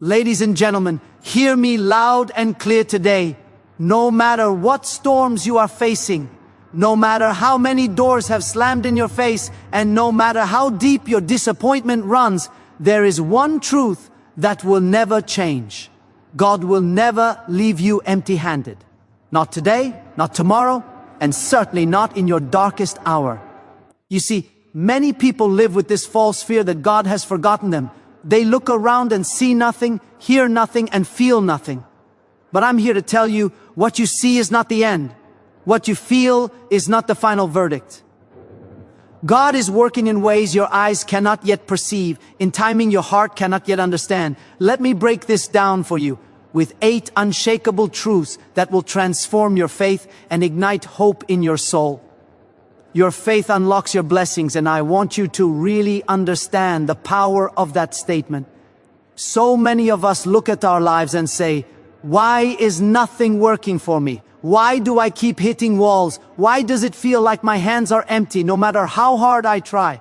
Ladies and gentlemen, hear me loud and clear today. No matter what storms you are facing, no matter how many doors have slammed in your face, and no matter how deep your disappointment runs, there is one truth that will never change. God will never leave you empty-handed. Not today, not tomorrow, and certainly not in your darkest hour. You see, many people live with this false fear that God has forgotten them. They look around and see nothing, hear nothing, and feel nothing. But I'm here to tell you, what you see is not the end. What you feel is not the final verdict. God is working in ways your eyes cannot yet perceive, in timing your heart cannot yet understand. Let me break this down for you with 8 unshakable truths that will transform your faith and ignite hope in your soul. Your faith unlocks your blessings, and I want you to really understand the power of that statement. So many of us look at our lives and say, "Why is nothing working for me? Why do I keep hitting walls? Why does it feel like my hands are empty no matter how hard I try?"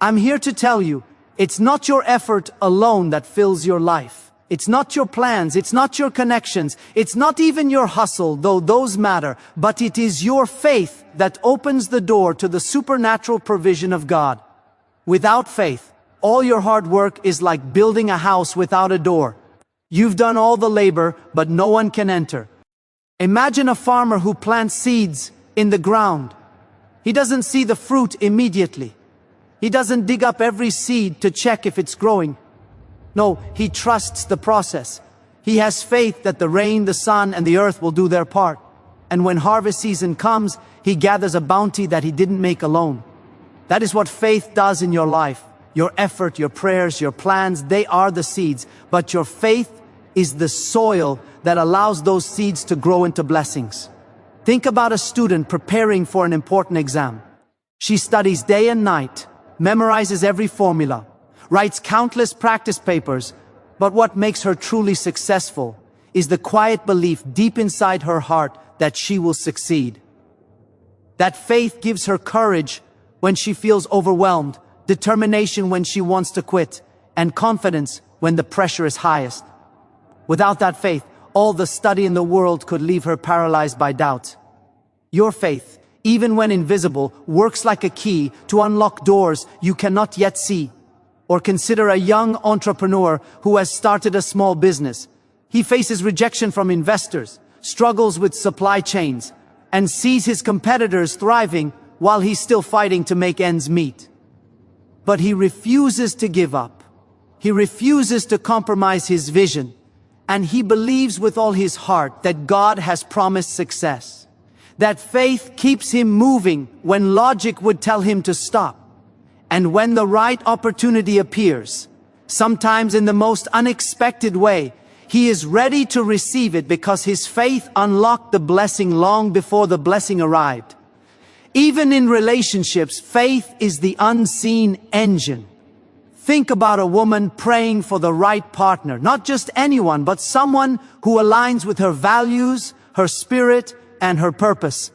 I'm here to tell you, it's not your effort alone that fills your life. It's not your plans, it's not your connections, it's not even your hustle, though those matter, but it is your faith that opens the door to the supernatural provision of God. Without faith, all your hard work is like building a house without a door. You've done all the labor, but no one can enter. Imagine a farmer who plants seeds in the ground. He doesn't see the fruit immediately. He doesn't dig up every seed to check if it's growing. No, he trusts the process. He has faith that the rain, the sun, and the earth will do their part. And when harvest season comes, he gathers a bounty that he didn't make alone. That is what faith does in your life. Your effort, your prayers, your plans, they are the seeds. But your faith is the soil that allows those seeds to grow into blessings. Think about a student preparing for an important exam. She studies day and night, memorizes every formula, writes countless practice papers, but what makes her truly successful is the quiet belief deep inside her heart that she will succeed. That faith gives her courage when she feels overwhelmed, determination when she wants to quit, and confidence when the pressure is highest. Without that faith, all the study in the world could leave her paralyzed by doubt. Your faith, even when invisible, works like a key to unlock doors you cannot yet see. Or consider a young entrepreneur who has started a small business. He faces rejection from investors, struggles with supply chains, and sees his competitors thriving while he's still fighting to make ends meet. But he refuses to give up. He refuses to compromise his vision. And he believes with all his heart that God has promised success. That faith keeps him moving when logic would tell him to stop. And when the right opportunity appears, sometimes in the most unexpected way, he is ready to receive it because his faith unlocked the blessing long before the blessing arrived. Even in relationships, faith is the unseen engine. Think about a woman praying for the right partner, not just anyone, but someone who aligns with her values, her spirit, and her purpose.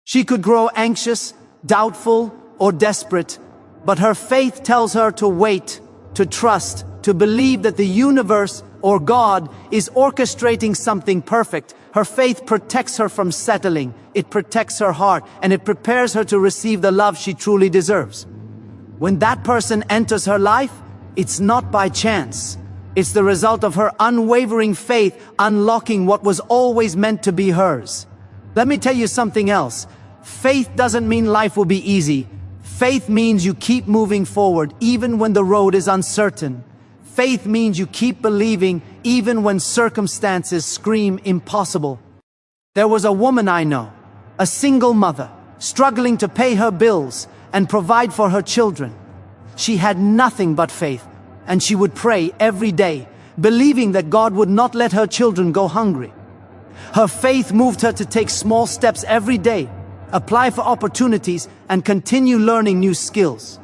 She could grow anxious, doubtful, or desperate, but her faith tells her to wait, to trust, to believe that the universe or God is orchestrating something perfect. Her faith protects her from settling, it protects her heart, and it prepares her to receive the love she truly deserves. When that person enters her life, it's not by chance. It's the result of her unwavering faith unlocking what was always meant to be hers. Let me tell you something else. Faith doesn't mean life will be easy. Faith means you keep moving forward even when the road is uncertain. Faith means you keep believing even when circumstances scream impossible. There was a woman I know, a single mother, struggling to pay her bills and provide for her children. She had nothing but faith, and she would pray every day, believing that God would not let her children go hungry. Her faith moved her to take small steps every day, apply for opportunities, and continue learning new skills.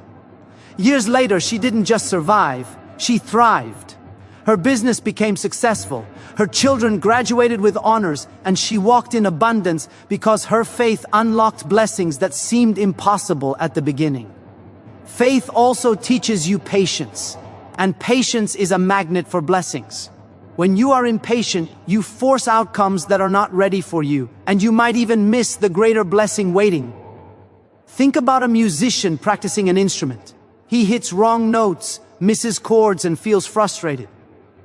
Years later, she didn't just survive, she thrived. Her business became successful, her children graduated with honors, and she walked in abundance because her faith unlocked blessings that seemed impossible at the beginning. Faith also teaches you patience. and patience is a magnet for blessings. When you are impatient, you force outcomes that are not ready for you, and you might even miss the greater blessing waiting. Think about a musician practicing an instrument. He hits wrong notes, misses chords, and feels frustrated.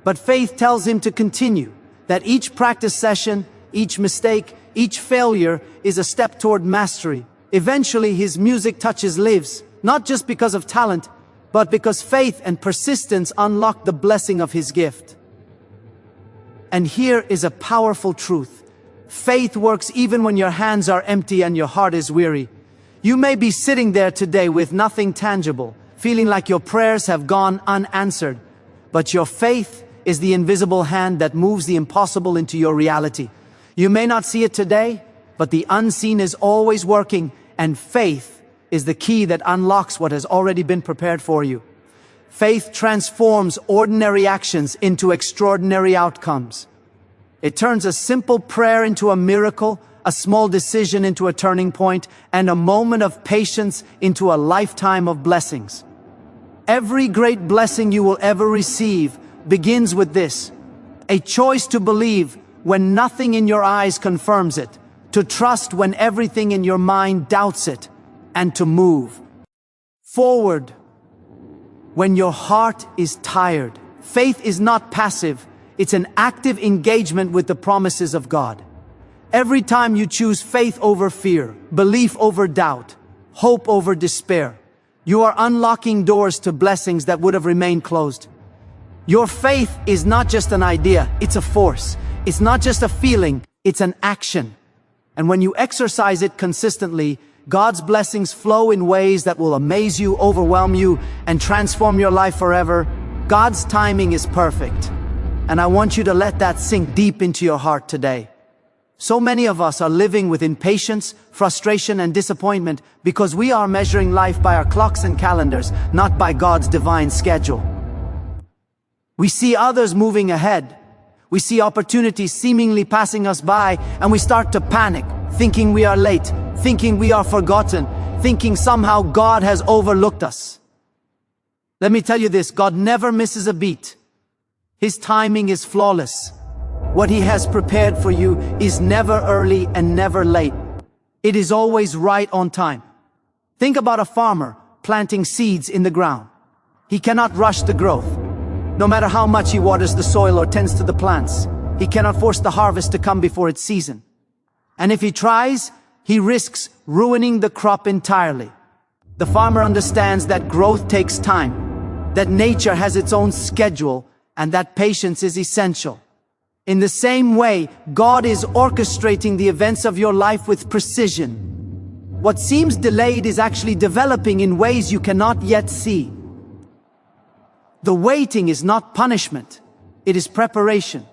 But faith tells him to continue, that each practice session, each mistake, each failure is a step toward mastery. Eventually, his music touches lives, not just because of talent, but because faith and persistence unlock the blessing of his gift. And here is a powerful truth. Faith works even when your hands are empty and your heart is weary. You may be sitting there today with nothing tangible, feeling like your prayers have gone unanswered, but your faith is the invisible hand that moves the impossible into your reality. You may not see it today, but the unseen is always working, and faith is the key that unlocks what has already been prepared for you. Faith transforms ordinary actions into extraordinary outcomes. It turns a simple prayer into a miracle, a small decision into a turning point, and a moment of patience into a lifetime of blessings. Every great blessing you will ever receive begins with this: a choice to believe when nothing in your eyes confirms it, to trust when everything in your mind doubts it, and to move forward when your heart is tired. Faith is not passive, it's an active engagement with the promises of God. Every time you choose faith over fear, belief over doubt, hope over despair, you are unlocking doors to blessings that would have remained closed. Your faith is not just an idea, it's a force. It's not just a feeling, it's an action. And when you exercise it consistently, God's blessings flow in ways that will amaze you, overwhelm you, and transform your life forever. God's timing is perfect. And I want you to let that sink deep into your heart today. So many of us are living with impatience, frustration, and disappointment because we are measuring life by our clocks and calendars, not by God's divine schedule. We see others moving ahead. We see opportunities seemingly passing us by, and we start to panic, thinking we are late, thinking we are forgotten, thinking somehow God has overlooked us. Let me tell you this: God never misses a beat. His timing is flawless. What He has prepared for you is never early and never late. It is always right on time. Think about a farmer planting seeds in the ground. He cannot rush the growth. No matter how much he waters the soil or tends to the plants, he cannot force the harvest to come before its season. And if he tries, he risks ruining the crop entirely. The farmer understands that growth takes time, that nature has its own schedule, and that patience is essential. In the same way, God is orchestrating the events of your life with precision. What seems delayed is actually developing in ways you cannot yet see. The waiting is not punishment, it is preparation.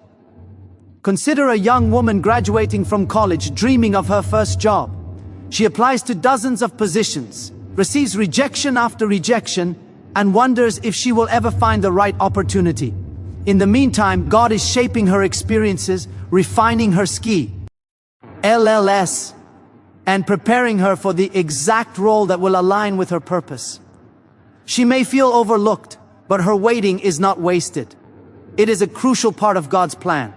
Consider a young woman graduating from college, dreaming of her first job. She applies to dozens of positions, receives rejection after rejection, and wonders if she will ever find the right opportunity. In the meantime, God is shaping her experiences, refining her LLS, and preparing her for the exact role that will align with her purpose. She may feel overlooked, but her waiting is not wasted. It is a crucial part of God's plan.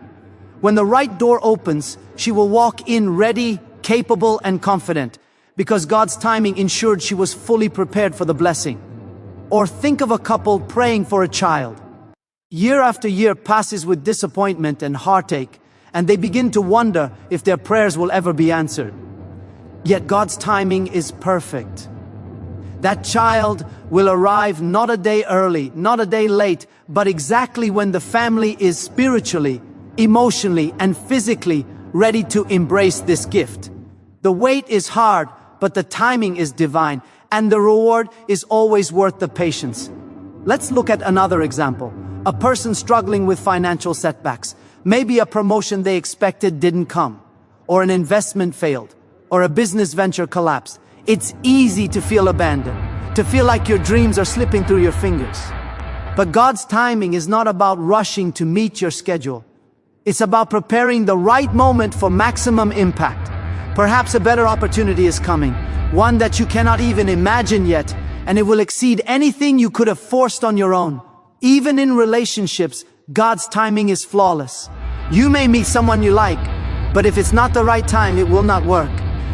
When the right door opens, she will walk in ready, capable, and confident, because God's timing ensured she was fully prepared for the blessing. Or think of a couple praying for a child. Year after year passes with disappointment and heartache, and they begin to wonder if their prayers will ever be answered. Yet God's timing is perfect. That child will arrive not a day early, not a day late, but exactly when the family is spiritually, emotionally, and physically ready to embrace this gift. The wait is hard, but the timing is divine, and the reward is always worth the patience. Let's look at another example. A person struggling with financial setbacks. Maybe a promotion they expected didn't come, or an investment failed, or a business venture collapsed. It's easy to feel abandoned, to feel like your dreams are slipping through your fingers. But God's timing is not about rushing to meet your schedule. It's about preparing the right moment for maximum impact. Perhaps a better opportunity is coming, one that you cannot even imagine yet, and it will exceed anything you could have forced on your own. Even in relationships, God's timing is flawless. You may meet someone you like, but if it's not the right time, it will not work.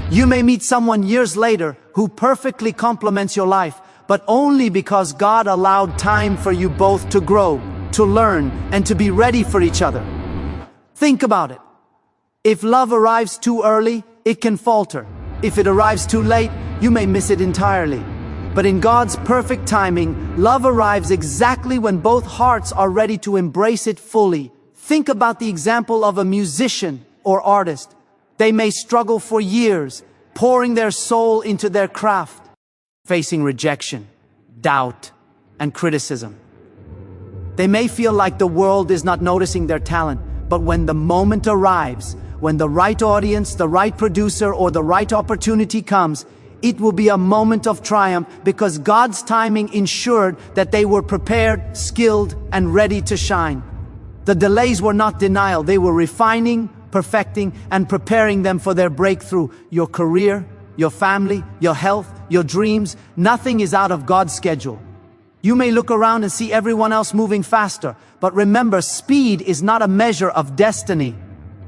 You may meet someone years later who perfectly complements your life, but only because God allowed time for you both to grow, to learn, and to be ready for each other. Think about it. If love arrives too early, it can falter. If it arrives too late, you may miss it entirely. But in God's perfect timing, love arrives exactly when both hearts are ready to embrace it fully. Think about the example of a musician or artist. They may struggle for years, pouring their soul into their craft, facing rejection, doubt, and criticism. They may feel like the world is not noticing their talent, but when the moment arrives, when the right audience, the right producer, or the right opportunity comes, it will be a moment of triumph because God's timing ensured that they were prepared, skilled, and ready to shine. The delays were not denial, they were refining, perfecting, and preparing them for their breakthrough. Your career, your family, your health, your dreams, nothing is out of God's schedule. You may look around and see everyone else moving faster, but remember, speed is not a measure of destiny.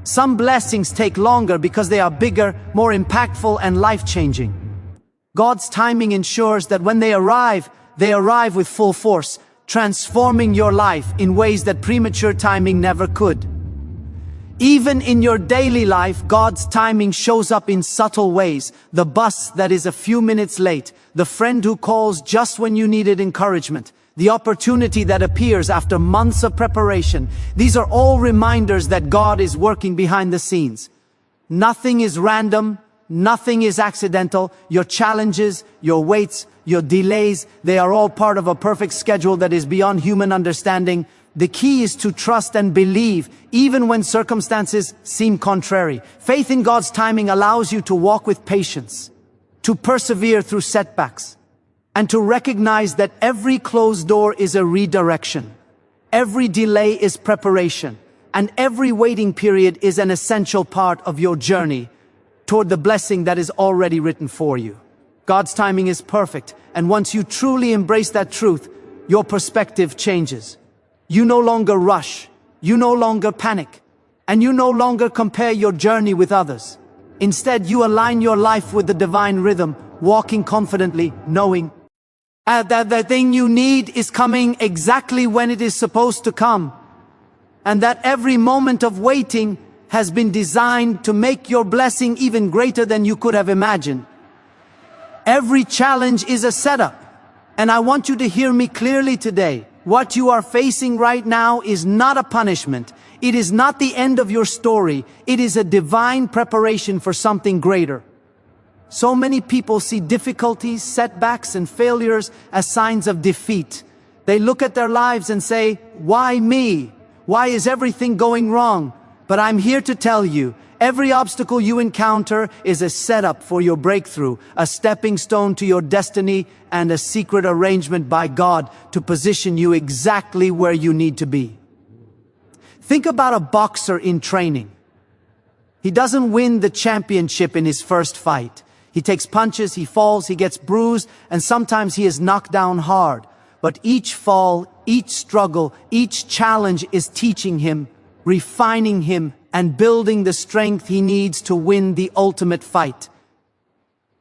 Some blessings take longer because they are bigger, more impactful, and life-changing. God's timing ensures that when they arrive with full force, transforming your life in ways that premature timing never could. Even in your daily life, God's timing shows up in subtle ways. The bus that is a few minutes late, the friend who calls just when you needed encouragement, the opportunity that appears after months of preparation. These are all reminders that God is working behind the scenes. Nothing is random, nothing is accidental. Your challenges, your waits, your delays, they are all part of a perfect schedule that is beyond human understanding. The key is to trust and believe, even when circumstances seem contrary. Faith in God's timing allows you to walk with patience, to persevere through setbacks, and to recognize that every closed door is a redirection. Every delay is preparation, and every waiting period is an essential part of your journey toward the blessing that is already written for you. God's timing is perfect, and once you truly embrace that truth, your perspective changes. You no longer rush, you no longer panic, and you no longer compare your journey with others. Instead, you align your life with the divine rhythm, walking confidently, knowing that the thing you need is coming exactly when it is supposed to come, and that every moment of waiting has been designed to make your blessing even greater than you could have imagined. Every challenge is a setup, and I want you to hear me clearly today. What you are facing right now is not a punishment. It is not the end of your story. It is a divine preparation for something greater. So many people see difficulties, setbacks, and failures as signs of defeat. They look at their lives and say, "Why me? Why is everything going wrong?" But I'm here to tell you, every obstacle you encounter is a setup for your breakthrough, a stepping stone to your destiny, and a secret arrangement by God to position you exactly where you need to be. Think about a boxer in training. He doesn't win the championship in his first fight. He takes punches, he falls, he gets bruised, and sometimes he is knocked down hard. But each fall, each struggle, each challenge is teaching him, refining him, and building the strength he needs to win the ultimate fight.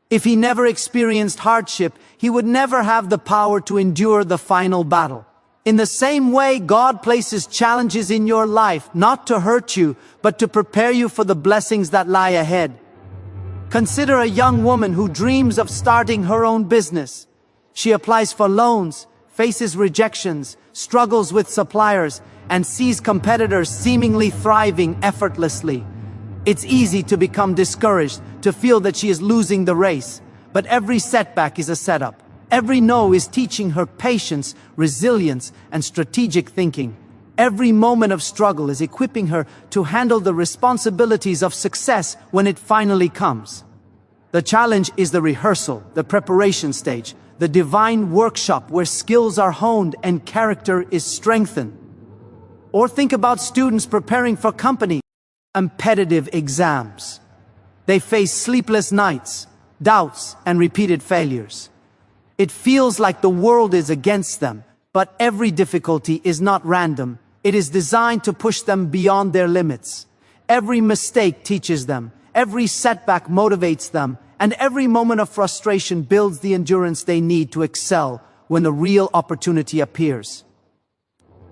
If he never experienced hardship, he would never have the power to endure the final battle. In the same way, God places challenges in your life, not to hurt you, but to prepare you for the blessings that lie ahead. Consider a young woman who dreams of starting her own business. She applies for loans, faces rejections, struggles with suppliers, and sees competitors seemingly thriving effortlessly. It's easy to become discouraged, to feel that she is losing the race. But every setback is a setup. Every no is teaching her patience, resilience, and strategic thinking. Every moment of struggle is equipping her to handle the responsibilities of success when it finally comes. The challenge is the rehearsal, the preparation stage, the divine workshop where skills are honed and character is strengthened. Or think about students preparing for competitive exams. They face sleepless nights, doubts, and repeated failures. It feels like the world is against them, But every difficulty is not random. It is designed to push them beyond their limits. Every mistake teaches them. Every setback motivates them. And every moment of frustration builds the endurance they need to excel when the real opportunity appears.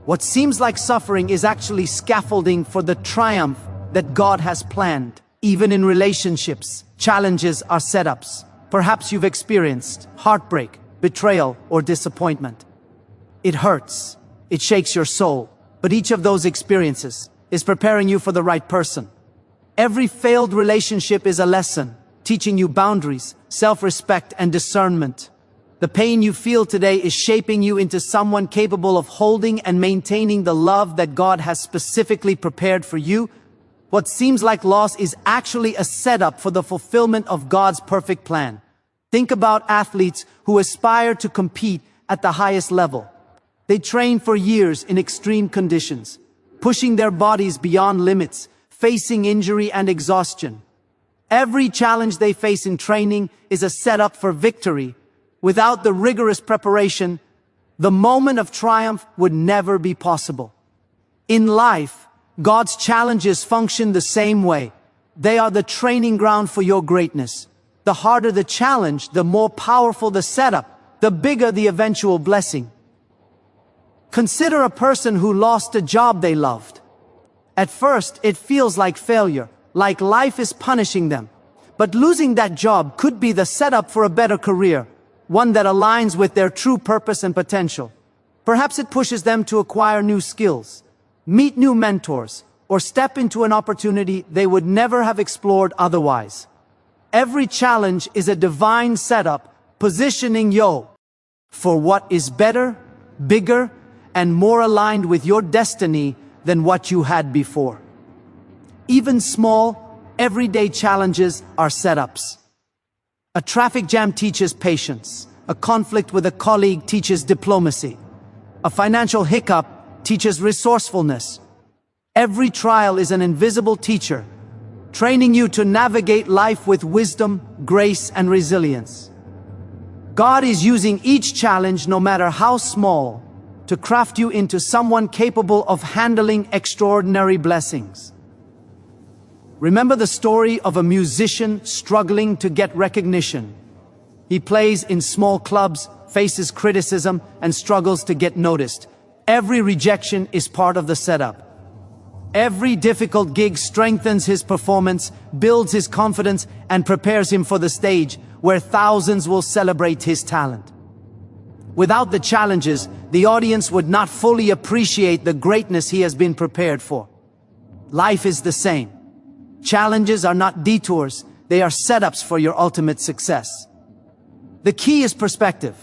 What seems like suffering is actually scaffolding for the triumph that God has planned. Even in relationships, challenges are setups. Perhaps you've experienced heartbreak, betrayal, or disappointment. It hurts. It shakes your soul. But each of those experiences is preparing you for the right person. Every failed relationship is a lesson, teaching you boundaries, self-respect, and discernment. The pain you feel today is shaping you into someone capable of holding and maintaining the love that God has specifically prepared for you. What seems like loss is actually a setup for the fulfillment of God's perfect plan. Think about athletes who aspire to compete at the highest level. They train for years in extreme conditions, pushing their bodies beyond limits, facing injury and exhaustion. Every challenge they face in training is a setup for victory. Without the rigorous preparation, the moment of triumph would never be possible. In life, God's challenges function the same way. They are the training ground for your greatness. The harder the challenge, the more powerful the setup, the bigger the eventual blessing. Consider a person who lost a job they loved. At first, it feels like failure, like life is punishing them. But losing that job could be the setup for a better career, one that aligns with their true purpose and potential. Perhaps it pushes them to acquire new skills, meet new mentors, or step into an opportunity they would never have explored otherwise. Every challenge is a divine setup, positioning you for what is better, bigger, and more aligned with your destiny than what you had before. Even small, everyday challenges are setups. A traffic jam teaches patience. A conflict with a colleague teaches diplomacy. A financial hiccup teaches resourcefulness. Every trial is an invisible teacher, training you to navigate life with wisdom, grace, and resilience. God is using each challenge, no matter how small, to craft you into someone capable of handling extraordinary blessings. Remember the story of a musician struggling to get recognition. He plays in small clubs, faces criticism, and struggles to get noticed. Every rejection is part of the setup. Every difficult gig strengthens his performance, builds his confidence, and prepares him for the stage where thousands will celebrate his talent. Without the challenges, the audience would not fully appreciate the greatness he has been prepared for. Life is the same. Challenges are not detours, they are setups for your ultimate success. The key is perspective.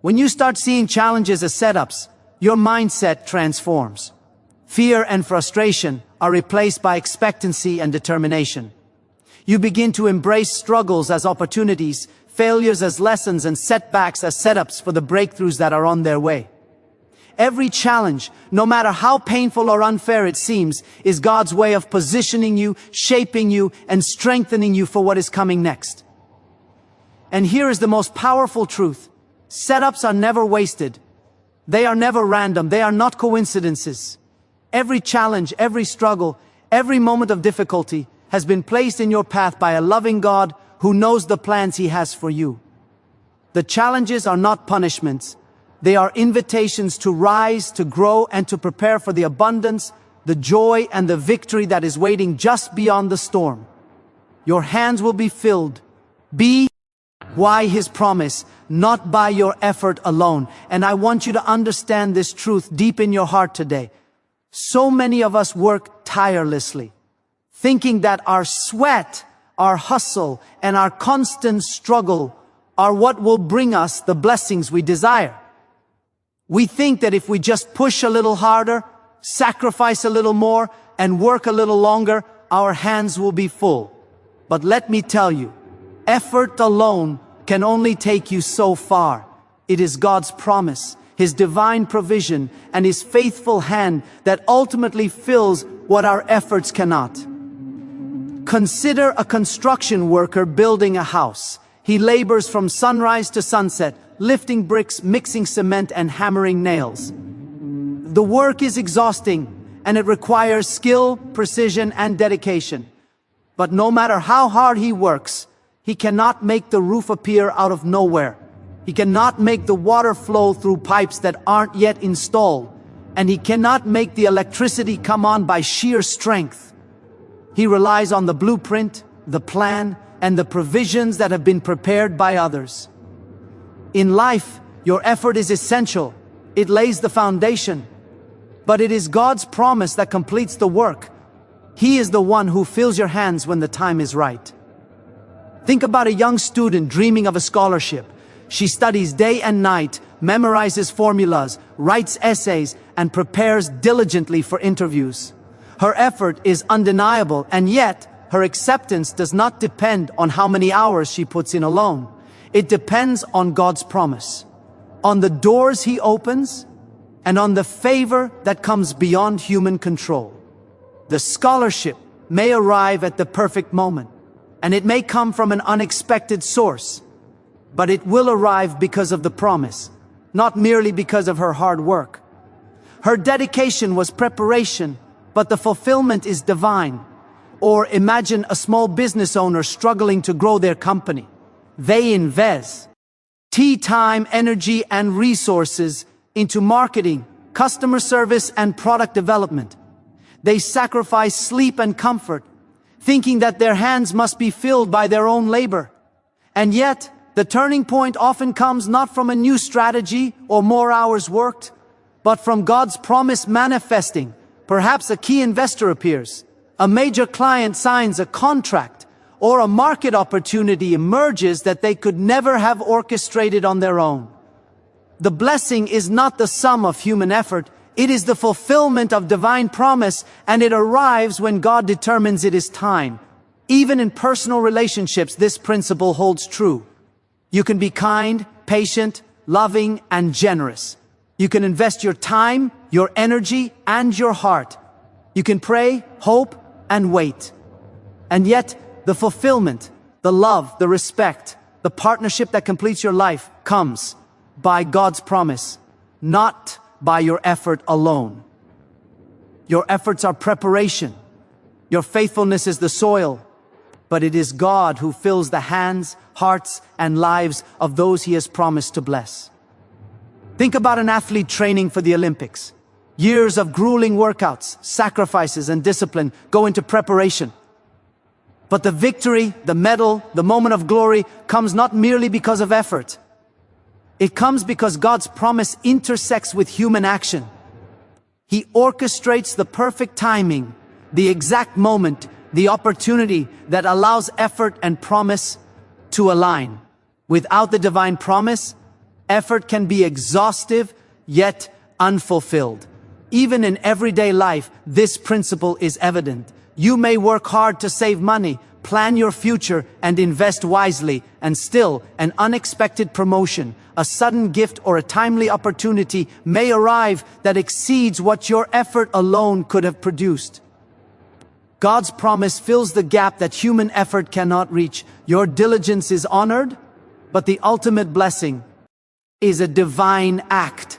When you start seeing challenges as setups, your mindset transforms. Fear and frustration are replaced by expectancy and determination. You begin to embrace struggles as opportunities, failures as lessons, and setbacks as setups for the breakthroughs that are on their way. Every challenge, no matter how painful or unfair it seems, is God's way of positioning you, shaping you, and strengthening you for what is coming next. And here is the most powerful truth. Setups are never wasted. They are never random. They are not coincidences. Every challenge, every struggle, every moment of difficulty has been placed in your path by a loving God who knows the plans He has for you. The challenges are not punishments. They are invitations to rise, to grow, and to prepare for the abundance, the joy, and the victory that is waiting just beyond the storm. Your hands will be filled. Be why His promise, not by your effort alone. And I want you to understand this truth deep in your heart today. So many of us work tirelessly, thinking that our sweat, our hustle, and our constant struggle are what will bring us the blessings we desire. We think that if we just push a little harder, sacrifice a little more, and work a little longer, our hands will be full. But let me tell you, effort alone can only take you so far. It is God's promise, His divine provision, and His faithful hand that ultimately fills what our efforts cannot. Consider a construction worker building a house. He labors from sunrise to sunset, lifting bricks, mixing cement, and hammering nails. The work is exhausting, and it requires skill, precision, and dedication. But no matter how hard he works, he cannot make the roof appear out of nowhere. He cannot make the water flow through pipes that aren't yet installed, and he cannot make the electricity come on by sheer strength. He relies on the blueprint, the plan, and the provisions that have been prepared by others. In life, your effort is essential. It lays the foundation. But it is God's promise that completes the work. He is the one who fills your hands when the time is right. Think about a young student dreaming of a scholarship. She studies day and night, memorizes formulas, writes essays, and prepares diligently for interviews. Her effort is undeniable, and yet her acceptance does not depend on how many hours she puts in alone. It depends on God's promise, on the doors He opens, and on the favor that comes beyond human control. The scholarship may arrive at the perfect moment, and it may come from an unexpected source, but it will arrive because of the promise, not merely because of her hard work. Her dedication was preparation, but the fulfillment is divine. Or imagine a small business owner struggling to grow their company. They invest time, energy, and resources into marketing, customer service, and product development. They sacrifice sleep and comfort, thinking that their hands must be filled by their own labor. And yet, the turning point often comes not from a new strategy or more hours worked, but from God's promise manifesting. Perhaps a key investor appears, a major client signs a contract, or a market opportunity emerges that they could never have orchestrated on their own. The blessing is not the sum of human effort, it is the fulfillment of divine promise, and it arrives when God determines it is time. Even in personal relationships, this principle holds true. You can be kind, patient, loving, and generous. You can invest your time, your energy, and your heart. You can pray, hope, and wait. And yet, the fulfillment, the love, the respect, the partnership that completes your life comes by God's promise, not by your effort alone. Your efforts are preparation. Your faithfulness is the soil. But it is God who fills the hands, hearts, and lives of those He has promised to bless. Think about an athlete training for the Olympics. Years of grueling workouts, sacrifices, and discipline go into preparation. But the victory, the medal, the moment of glory comes not merely because of effort. It comes because God's promise intersects with human action. He orchestrates the perfect timing, the exact moment, the opportunity that allows effort and promise to align. Without the divine promise, effort can be exhaustive, yet unfulfilled. Even in everyday life, this principle is evident. You may work hard to save money, plan your future, and invest wisely, and still an unexpected promotion, a sudden gift, or a timely opportunity may arrive that exceeds what your effort alone could have produced. God's promise fills the gap that human effort cannot reach. Your diligence is honored, but the ultimate blessing is a divine act.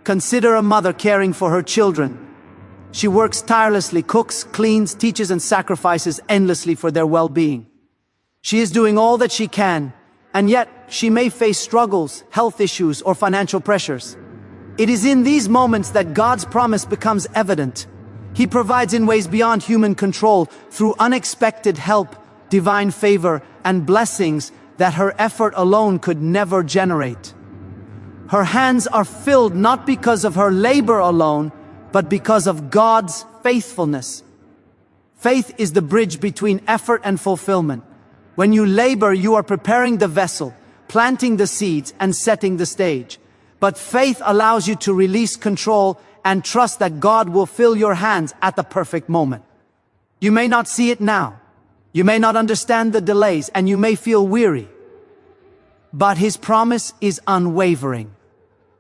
Consider a mother caring for her children. She works tirelessly, cooks, cleans, teaches, and sacrifices endlessly for their well-being. She is doing all that she can, and yet she may face struggles, health issues, or financial pressures. It is in these moments that God's promise becomes evident. He provides in ways beyond human control through unexpected help, divine favor, and blessings that her effort alone could never generate. Her hands are filled not because of her labor alone, but because of God's faithfulness. Faith is the bridge between effort and fulfillment. When you labor, you are preparing the vessel, planting the seeds, and setting the stage. But faith allows you to release control and trust that God will fill your hands at the perfect moment. You may not see it now. You may not understand the delays, and you may feel weary. But His promise is unwavering.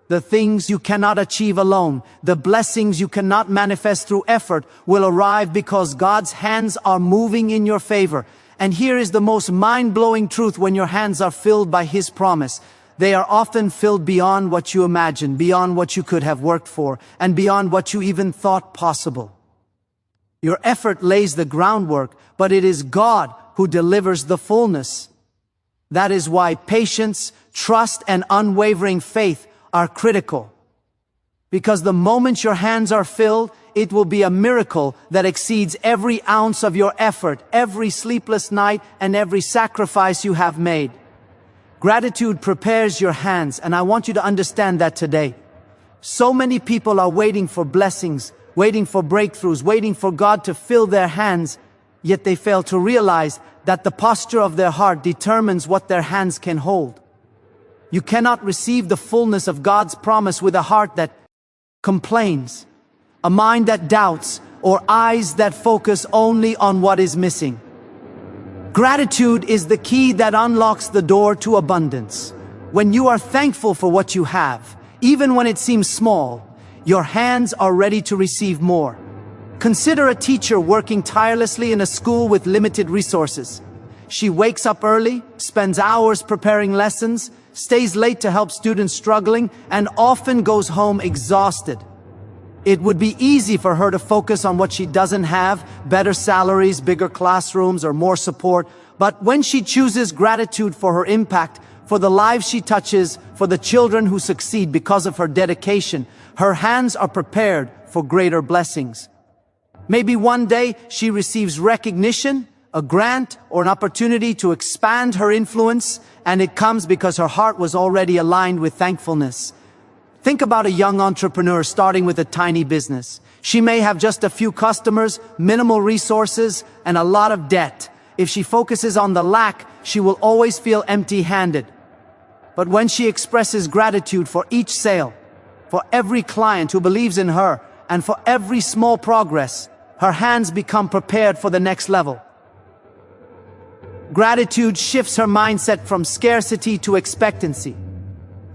The things you cannot achieve alone, the blessings you cannot manifest through effort, will arrive because God's hands are moving in your favor. And here is the most mind-blowing truth when your hands are filled by His promise. they are often filled beyond what you imagined, beyond what you could have worked for, and beyond what you even thought possible. Your effort lays the groundwork, but it is God who delivers the fullness. That is why patience, trust, and unwavering faith are critical. Because the moment your hands are filled, it will be a miracle that exceeds every ounce of your effort, every sleepless night, and every sacrifice you have made. Gratitude prepares your hands, and I want you to understand that today. So many people are waiting for blessings, waiting for breakthroughs, waiting for God to fill their hands, yet they fail to realize that the posture of their heart determines what their hands can hold. You cannot receive the fullness of God's promise with a heart that complains, a mind that doubts, or eyes that focus only on what is missing. Gratitude is the key that unlocks the door to abundance. When you are thankful for what you have, even when it seems small, your hands are ready to receive more. Consider a teacher working tirelessly in a school with limited resources. She wakes up early, spends hours preparing lessons, stays late to help students struggling, and often goes home exhausted. It would be easy for her to focus on what she doesn't have, better salaries, bigger classrooms, or more support. But when she chooses gratitude for her impact, for the lives she touches, for the children who succeed because of her dedication, her hands are prepared for greater blessings. Maybe one day she receives recognition, a grant, or an opportunity to expand her influence, and it comes because her heart was already aligned with thankfulness. Think about a young entrepreneur starting with a tiny business. She may have just a few customers, minimal resources, and a lot of debt. If she focuses on the lack, she will always feel empty-handed. But when she expresses gratitude for each sale, for every client who believes in her, and for every small progress, her hands become prepared for the next level. Gratitude shifts her mindset from scarcity to expectancy.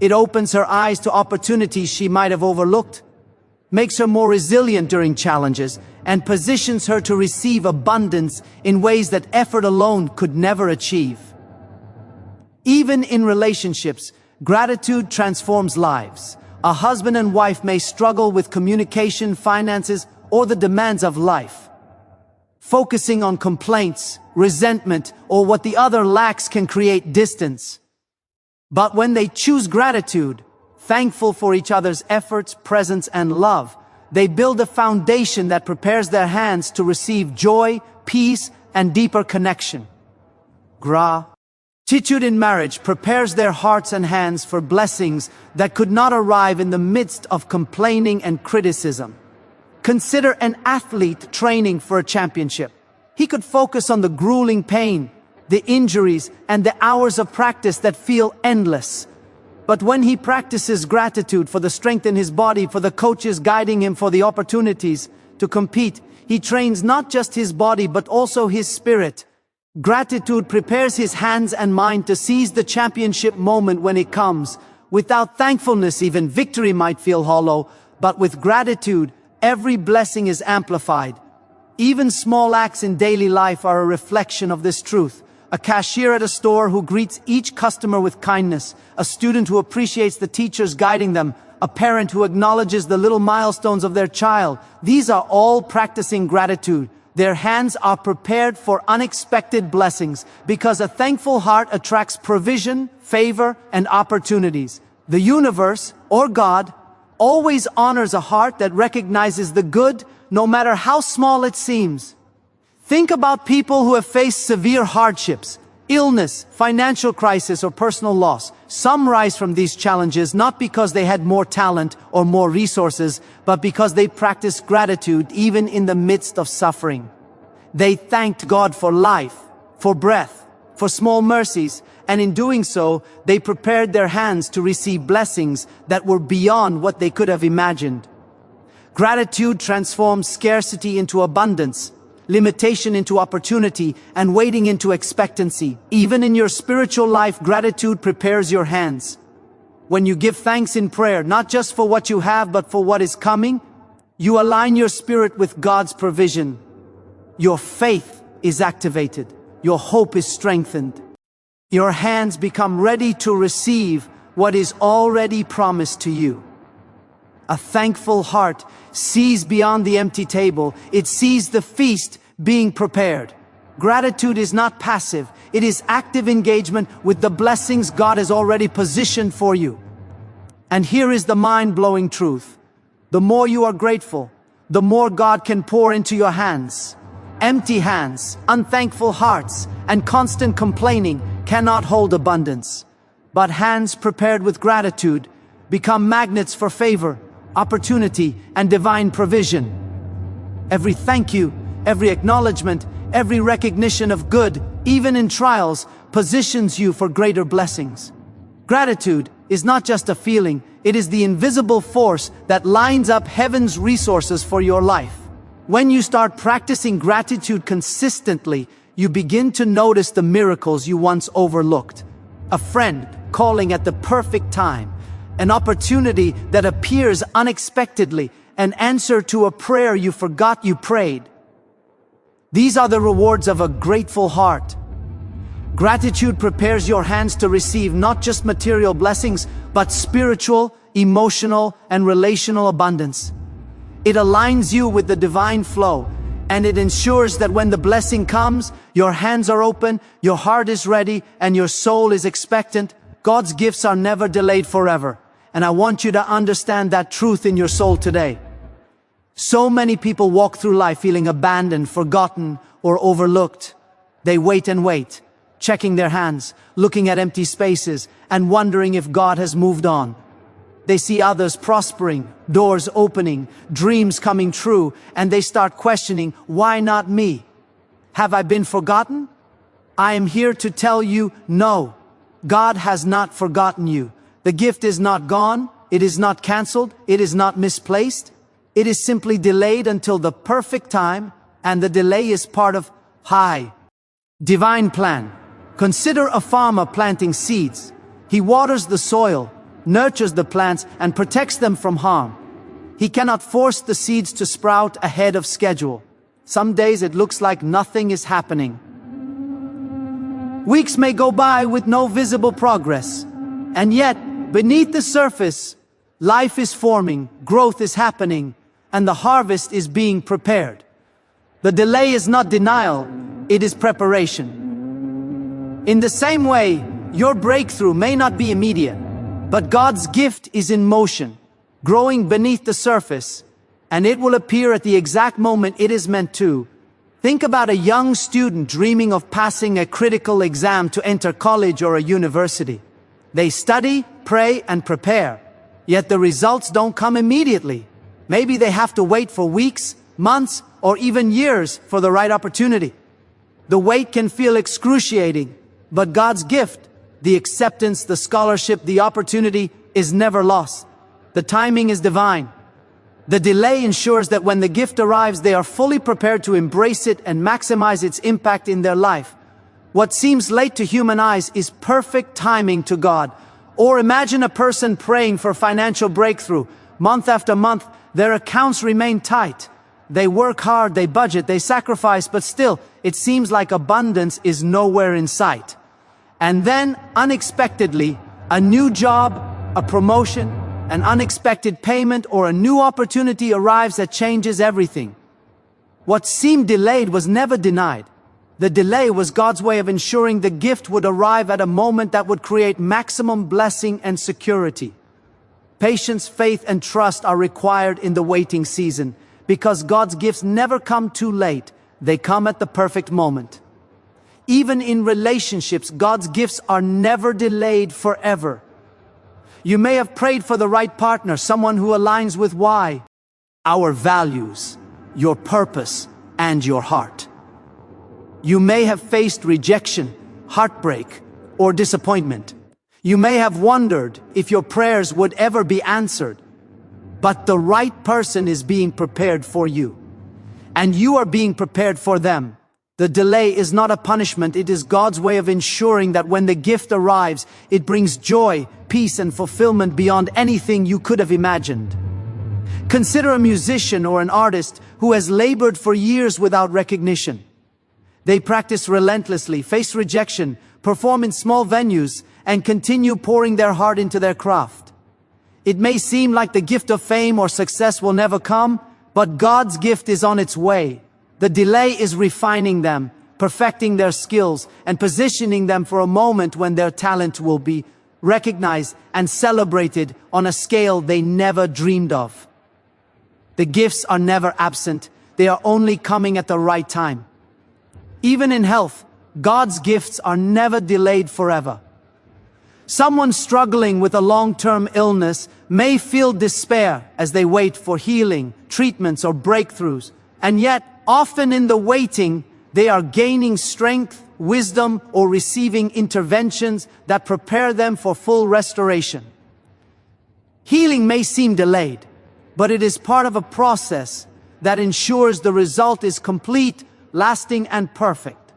It opens her eyes to opportunities she might have overlooked, makes her more resilient during challenges, and positions her to receive abundance in ways that effort alone could never achieve. Even in relationships, gratitude transforms lives. A husband and wife may struggle with communication, finances, or the demands of life. Focusing on complaints, resentment, or what the other lacks can create distance. But when they choose gratitude, thankful for each other's efforts, presence, and love, they build a foundation that prepares their hands to receive joy, peace, and deeper connection. Gratitude in marriage prepares their hearts and hands for blessings that could not arrive in the midst of complaining and criticism. Consider an athlete training for a championship. He could focus on the grueling pain, the injuries, and the hours of practice that feel endless. But when he practices gratitude for the strength in his body, for the coaches guiding him, for the opportunities to compete, he trains not just his body but also his spirit. Gratitude prepares his hands and mind to seize the championship moment when it comes. Without thankfulness, even victory might feel hollow, but with gratitude, every blessing is amplified. Even small acts in daily life are a reflection of this truth. A cashier at a store who greets each customer with kindness, a student who appreciates the teachers guiding them, a parent who acknowledges the little milestones of their child. These are all practicing gratitude. Their hands are prepared for unexpected blessings because a thankful heart attracts provision, favor, and opportunities. The universe, or God, always honors a heart that recognizes the good, no matter how small it seems. Think about people who have faced severe hardships, illness, financial crisis, or personal loss. Some rise from these challenges not because they had more talent or more resources, but because they practiced gratitude even in the midst of suffering. They thanked God for life, for breath, for small mercies, and in doing so, they prepared their hands to receive blessings that were beyond what they could have imagined. Gratitude transforms scarcity into abundance, limitation into opportunity, and waiting into expectancy. Even in your spiritual life, gratitude prepares your hands. When you give thanks in prayer, not just for what you have, but for what is coming, you align your spirit with God's provision. Your faith is activated. Your hope is strengthened. Your hands become ready to receive what is already promised to you. A thankful heart sees beyond the empty table. It sees the feast being prepared. Gratitude is not passive. It is active engagement with the blessings God has already positioned for you. And here is the mind-blowing truth. The more you are grateful, the more God can pour into your hands. Empty hands, unthankful hearts, and constant complaining cannot hold abundance. But hands prepared with gratitude become magnets for favor, opportunity, and divine provision. Every thank you, every acknowledgement, every recognition of good, even in trials, positions you for greater blessings. Gratitude is not just a feeling, it is the invisible force that lines up heaven's resources for your life. When you start practicing gratitude consistently, you begin to notice the miracles you once overlooked. A friend calling at the perfect time, an opportunity that appears unexpectedly, an answer to a prayer you forgot you prayed. These are the rewards of a grateful heart. Gratitude prepares your hands to receive not just material blessings, but spiritual, emotional, and relational abundance. It aligns you with the divine flow, and it ensures that when the blessing comes, your hands are open, your heart is ready, and your soul is expectant. God's gifts are never delayed forever. And I want you to understand that truth in your soul today. So many people walk through life feeling abandoned, forgotten, or overlooked. They wait and wait, checking their hands, looking at empty spaces, and wondering if God has moved on. They see others prospering, doors opening, dreams coming true, and they start questioning, why not me? Have I been forgotten? I am here to tell you, no. God has not forgotten you. The gift is not gone, it is not canceled, it is not misplaced. It is simply delayed until the perfect time, and the delay is part of divine plan. Consider a farmer planting seeds. He waters the soil, nurtures the plants, and protects them from harm. He cannot force the seeds to sprout ahead of schedule. Some days it looks like nothing is happening. Weeks may go by with no visible progress, and yet, beneath the surface, life is forming, growth is happening, and the harvest is being prepared. The delay is not denial, it is preparation. In the same way, your breakthrough may not be immediate, but God's gift is in motion, growing beneath the surface, and it will appear at the exact moment it is meant to. Think about a young student dreaming of passing a critical exam to enter college or a university. They study, pray, and prepare, yet the results don't come immediately. Maybe they have to wait for weeks, months, or even years for the right opportunity. The wait can feel excruciating, but God's gift, the acceptance, the scholarship, the opportunity, is never lost. The timing is divine. The delay ensures that when the gift arrives, they are fully prepared to embrace it and maximize its impact in their life. What seems late to human eyes is perfect timing to God. Or imagine a person praying for financial breakthrough. Month after month, their accounts remain tight. They work hard, they budget, they sacrifice, but still, it seems like abundance is nowhere in sight. And then, unexpectedly, a new job, a promotion, an unexpected payment, or a new opportunity arrives that changes everything. What seemed delayed was never denied. The delay was God's way of ensuring the gift would arrive at a moment that would create maximum blessing and security. Patience, faith, and trust are required in the waiting season, because God's gifts never come too late. They come at the perfect moment. Even in relationships, God's gifts are never delayed forever. You may have prayed for the right partner, someone who aligns with our values, your purpose, and your heart. You may have faced rejection, heartbreak, or disappointment. You may have wondered if your prayers would ever be answered. But the right person is being prepared for you, and you are being prepared for them. The delay is not a punishment, it is God's way of ensuring that when the gift arrives, it brings joy, peace, and fulfillment beyond anything you could have imagined. Consider a musician or an artist who has labored for years without recognition. They practice relentlessly, face rejection, perform in small venues, and continue pouring their heart into their craft. It may seem like the gift of fame or success will never come, but God's gift is on its way. The delay is refining them, perfecting their skills, and positioning them for a moment when their talent will be recognized and celebrated on a scale they never dreamed of. The gifts are never absent. They are only coming at the right time. Even in health, God's gifts are never delayed forever. Someone struggling with a long-term illness may feel despair as they wait for healing, treatments, or breakthroughs. And yet, often in the waiting, they are gaining strength, wisdom, or receiving interventions that prepare them for full restoration. Healing may seem delayed, but it is part of a process that ensures the result is complete, lasting, and perfect.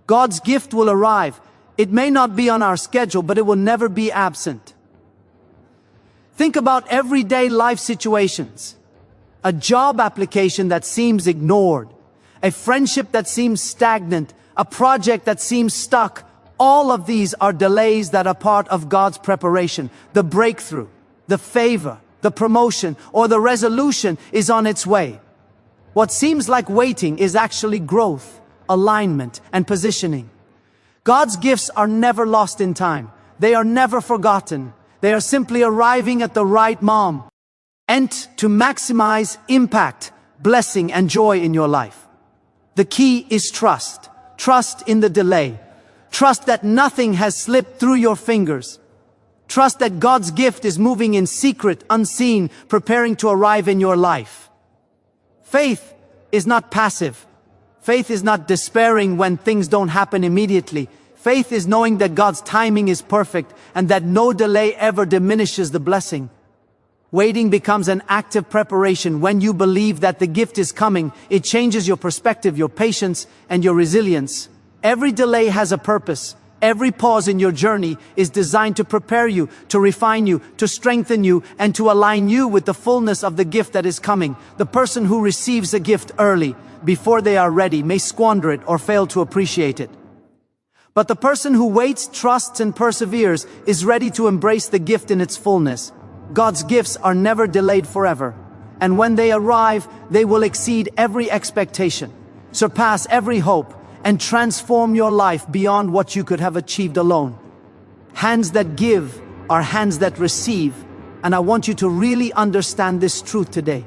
God's gift will arrive. It may not be on our schedule, but it will never be absent. Think about everyday life situations. A job application that seems ignored, a friendship that seems stagnant, a project that seems stuck. All of these are delays that are part of God's preparation. The breakthrough, the favor, the promotion, or the resolution is on its way. What seems like waiting is actually growth, alignment, and positioning. God's gifts are never lost in time. They are never forgotten. They are simply arriving at the right moment to maximize impact, blessing, and joy in your life. The key is trust. Trust in the delay. Trust that nothing has slipped through your fingers. Trust that God's gift is moving in secret, unseen, preparing to arrive in your life. Faith is not passive. Faith is not despairing when things don't happen immediately. Faith is knowing that God's timing is perfect and that no delay ever diminishes the blessing. Waiting becomes an active preparation. When you believe that the gift is coming, it changes your perspective, your patience, and your resilience. Every delay has a purpose. Every pause in your journey is designed to prepare you, to refine you, to strengthen you, and to align you with the fullness of the gift that is coming. The person who receives a gift early, before they are ready, may squander it or fail to appreciate it. But the person who waits, trusts, and perseveres is ready to embrace the gift in its fullness. God's gifts are never delayed forever, and when they arrive, they will exceed every expectation, surpass every hope, and transform your life beyond what you could have achieved alone. Hands that give are hands that receive, and I want you to really understand this truth today.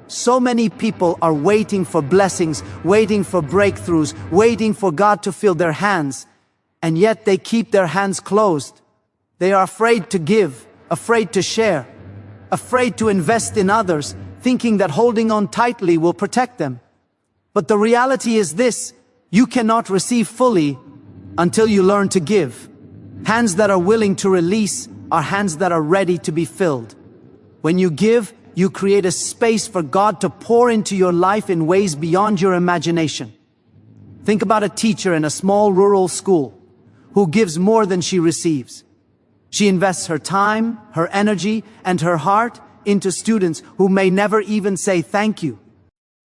So many people are waiting for blessings, waiting for breakthroughs, waiting for God to fill their hands, and yet they keep their hands closed. They are afraid to give, afraid to share, afraid to invest in others, thinking that holding on tightly will protect them. But the reality is this: you cannot receive fully until you learn to give. Hands that are willing to release are hands that are ready to be filled. When you give, you create a space for God to pour into your life in ways beyond your imagination. Think about a teacher in a small rural school who gives more than she receives. She invests her time, her energy, and her heart into students who may never even say thank you.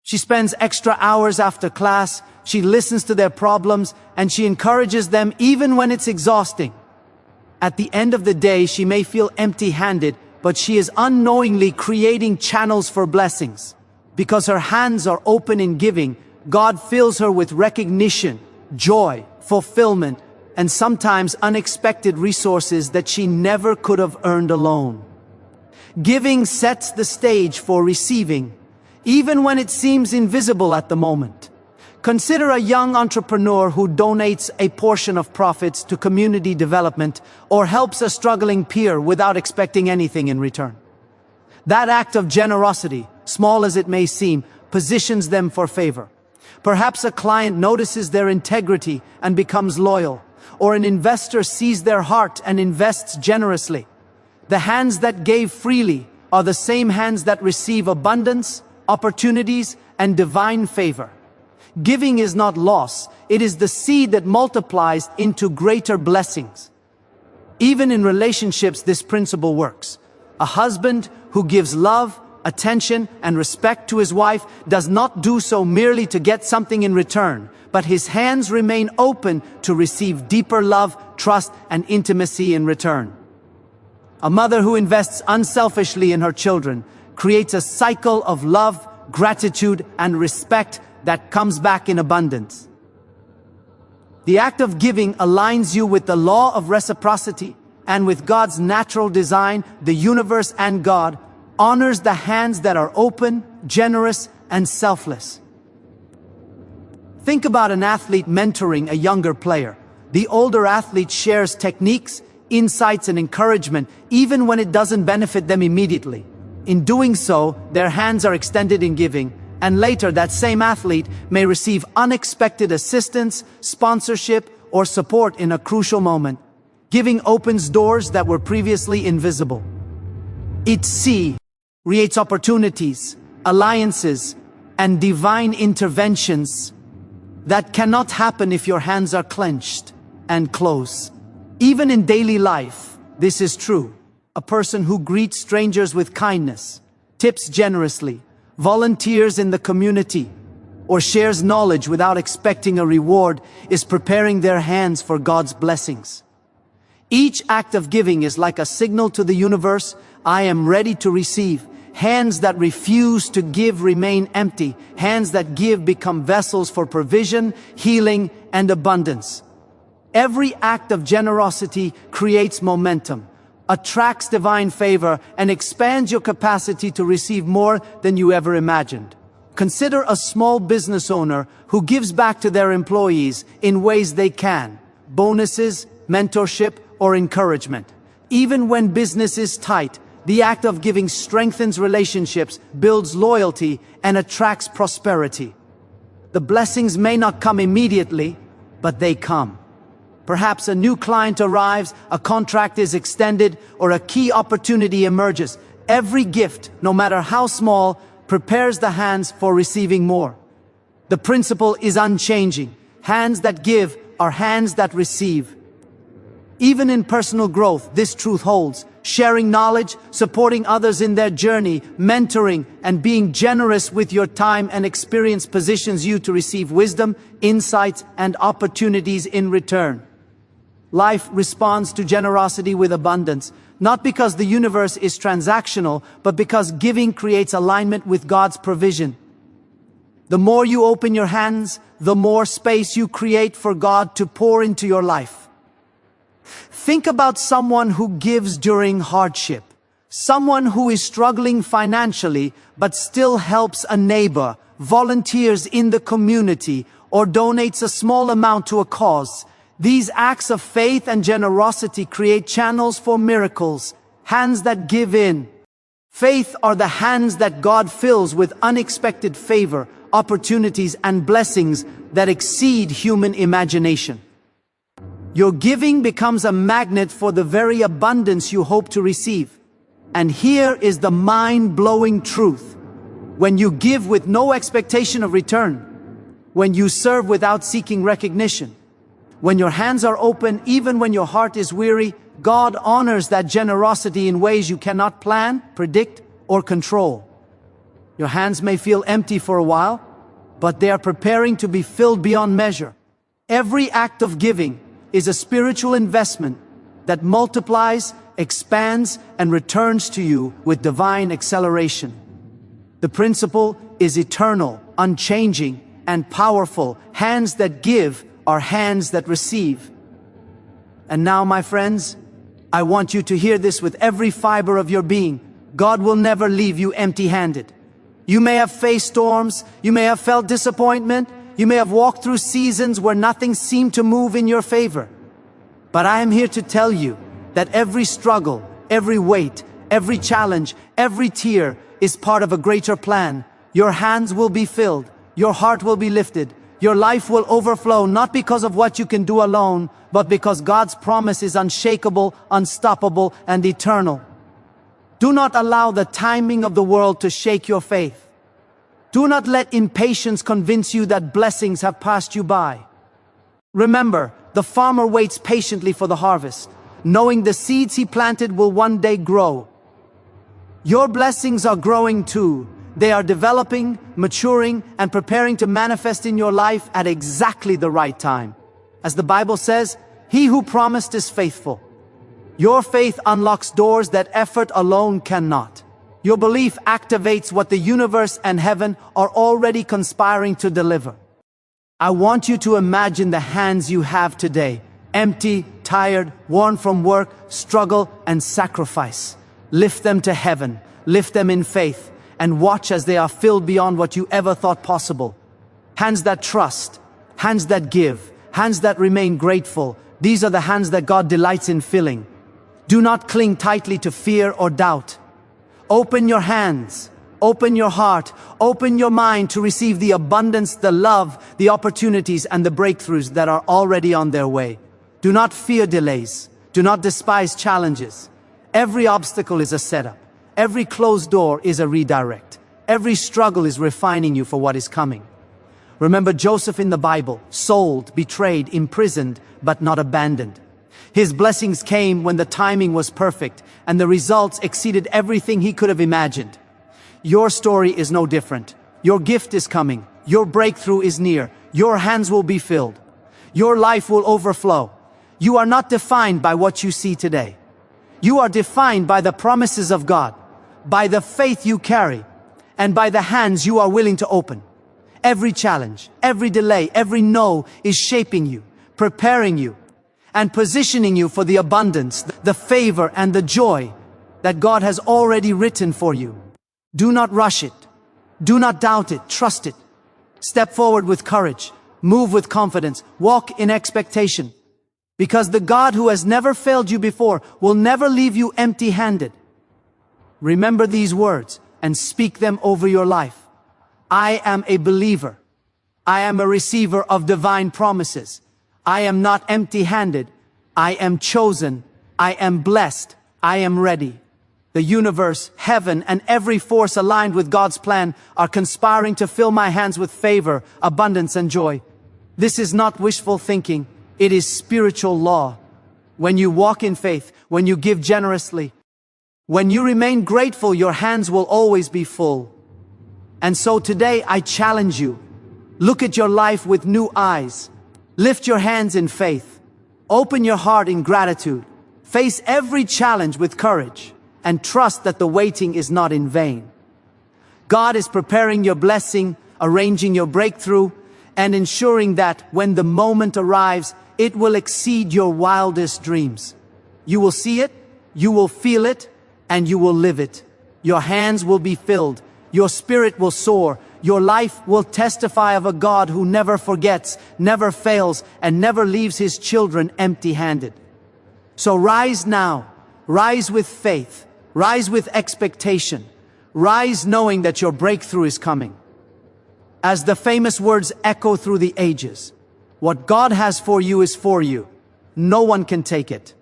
She spends extra hours after class, she listens to their problems, and she encourages them even when it's exhausting. At the end of the day, she may feel empty-handed, but she is unknowingly creating channels for blessings. Because her hands are open in giving, God fills her with recognition, joy, fulfillment, and sometimes unexpected resources that she never could have earned alone. Giving sets the stage for receiving, even when it seems invisible at the moment. Consider a young entrepreneur who donates a portion of profits to community development or helps a struggling peer without expecting anything in return. That act of generosity, small as it may seem, positions them for favor. Perhaps a client notices their integrity and becomes loyal, or an investor sees their heart and invests generously. The hands that gave freely are the same hands that receive abundance, opportunities, and divine favor. Giving is not loss, it is the seed that multiplies into greater blessings. Even in relationships, this principle works. A husband who gives love, attention, and respect to his wife does not do so merely to get something in return, but his hands remain open to receive deeper love, trust, and intimacy in return. A mother who invests unselfishly in her children creates a cycle of love, gratitude, and respect that comes back in abundance. The act of giving aligns you with the law of reciprocity, and with God's natural design, the universe and God honors the hands that are open, generous, and selfless. Think about an athlete mentoring a younger player. The older athlete shares techniques, insights, and encouragement, even when it doesn't benefit them immediately. In doing so, their hands are extended in giving, and later that same athlete may receive unexpected assistance, sponsorship, or support in a crucial moment. Giving opens doors that were previously invisible. It creates opportunities, alliances, and divine interventions that cannot happen if your hands are clenched and closed. Even in daily life, this is true. A person who greets strangers with kindness, tips generously, volunteers in the community, or shares knowledge without expecting a reward is preparing their hands for God's blessings. Each act of giving is like a signal to the universe, I am ready to receive. Hands that refuse to give remain empty. Hands that give become vessels for provision, healing, and abundance. Every act of generosity creates momentum, attracts divine favor, and expands your capacity to receive more than you ever imagined. Consider a small business owner who gives back to their employees in ways they can: bonuses, mentorship, or encouragement. Even when business is tight, the act of giving strengthens relationships, builds loyalty, and attracts prosperity. The blessings may not come immediately, but they come. Perhaps a new client arrives, a contract is extended, or a key opportunity emerges. Every gift, no matter how small, prepares the hands for receiving more. The principle is unchanging. Hands that give are hands that receive. Even in personal growth, this truth holds. Sharing knowledge, supporting others in their journey, mentoring, and being generous with your time and experience positions you to receive wisdom, insights, and opportunities in return. Life responds to generosity with abundance, not because the universe is transactional, but because giving creates alignment with God's provision. The more you open your hands, the more space you create for God to pour into your life. Think about someone who gives during hardship, someone who is struggling financially but still helps a neighbor, volunteers in the community, or donates a small amount to a cause. These acts of faith and generosity create channels for miracles, hands that give in. Faith are the hands that God fills with unexpected favor, opportunities, and blessings that exceed human imagination. Your giving becomes a magnet for the very abundance you hope to receive. And here is the mind-blowing truth. When you give with no expectation of return, when you serve without seeking recognition, when your hands are open even when your heart is weary, God honors that generosity in ways you cannot plan, predict, or control. Your hands may feel empty for a while, but they are preparing to be filled beyond measure. Every act of giving is a spiritual investment that multiplies, expands, and returns to you with divine acceleration. The principle is eternal, unchanging, and powerful. Hands that give are hands that receive. And now, my friends, I want you to hear this with every fiber of your being. God will never leave you empty-handed. You may have faced storms, you may have felt disappointment, you may have walked through seasons where nothing seemed to move in your favor. But I am here to tell you that every struggle, every weight, every challenge, every tear is part of a greater plan. Your hands will be filled, your heart will be lifted, your life will overflow, not because of what you can do alone, but because God's promise is unshakable, unstoppable, and eternal. Do not allow the timing of the world to shake your faith. Do not let impatience convince you that blessings have passed you by. Remember, the farmer waits patiently for the harvest, knowing the seeds he planted will one day grow. Your blessings are growing too. They are developing, maturing, and preparing to manifest in your life at exactly the right time. As the Bible says, he who promised is faithful. Your faith unlocks doors that effort alone cannot. Your belief activates what the universe and heaven are already conspiring to deliver. I want you to imagine the hands you have today, empty, tired, worn from work, struggle, and sacrifice. Lift them to heaven, lift them in faith, and watch as they are filled beyond what you ever thought possible. Hands that trust, hands that give, hands that remain grateful. These are the hands that God delights in filling. Do not cling tightly to fear or doubt. Open your hands, open your heart, open your mind to receive the abundance, the love, the opportunities, and the breakthroughs that are already on their way. Do not fear delays. Do not despise challenges. Every obstacle is a setup. Every closed door is a redirect. Every struggle is refining you for what is coming. Remember Joseph in the Bible, sold, betrayed, imprisoned, but not abandoned. His blessings came when the timing was perfect, and the results exceeded everything he could have imagined. Your story is no different. Your gift is coming. Your breakthrough is near. Your hands will be filled. Your life will overflow. You are not defined by what you see today. You are defined by the promises of God, by the faith you carry, and by the hands you are willing to open. Every challenge, every delay, every no is shaping you, preparing you, and positioning you for the abundance, the favor, and the joy that God has already written for you. Do not rush it. Do not doubt it. Trust it. Step forward with courage. Move with confidence. Walk in expectation. Because the God who has never failed you before will never leave you empty-handed. Remember these words and speak them over your life. I am a believer. I am a receiver of divine promises. I am not empty-handed. I am chosen. I am blessed. I am ready. The universe, heaven, and every force aligned with God's plan are conspiring to fill my hands with favor, abundance, and joy. This is not wishful thinking. It is spiritual law. When you walk in faith, when you give generously, when you remain grateful, your hands will always be full. And so today I challenge you. Look at your life with new eyes. Lift your hands in faith. Open your heart in gratitude. Face every challenge with courage. And trust that the waiting is not in vain. God is preparing your blessing, arranging your breakthrough, and ensuring that when the moment arrives, it will exceed your wildest dreams. You will see it, you will feel it, and you will live it. Your hands will be filled, your spirit will soar, your life will testify of a God who never forgets, never fails, and never leaves his children empty-handed. So rise now, rise with faith, rise with expectation, rise knowing that your breakthrough is coming. As the famous words echo through the ages, what God has for you is for you. No one can take it.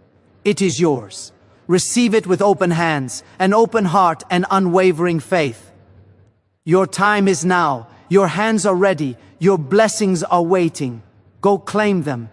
It is yours. Receive it with open hands, an open heart, and unwavering faith. Your time is now. Your hands are ready. Your blessings are waiting. Go claim them.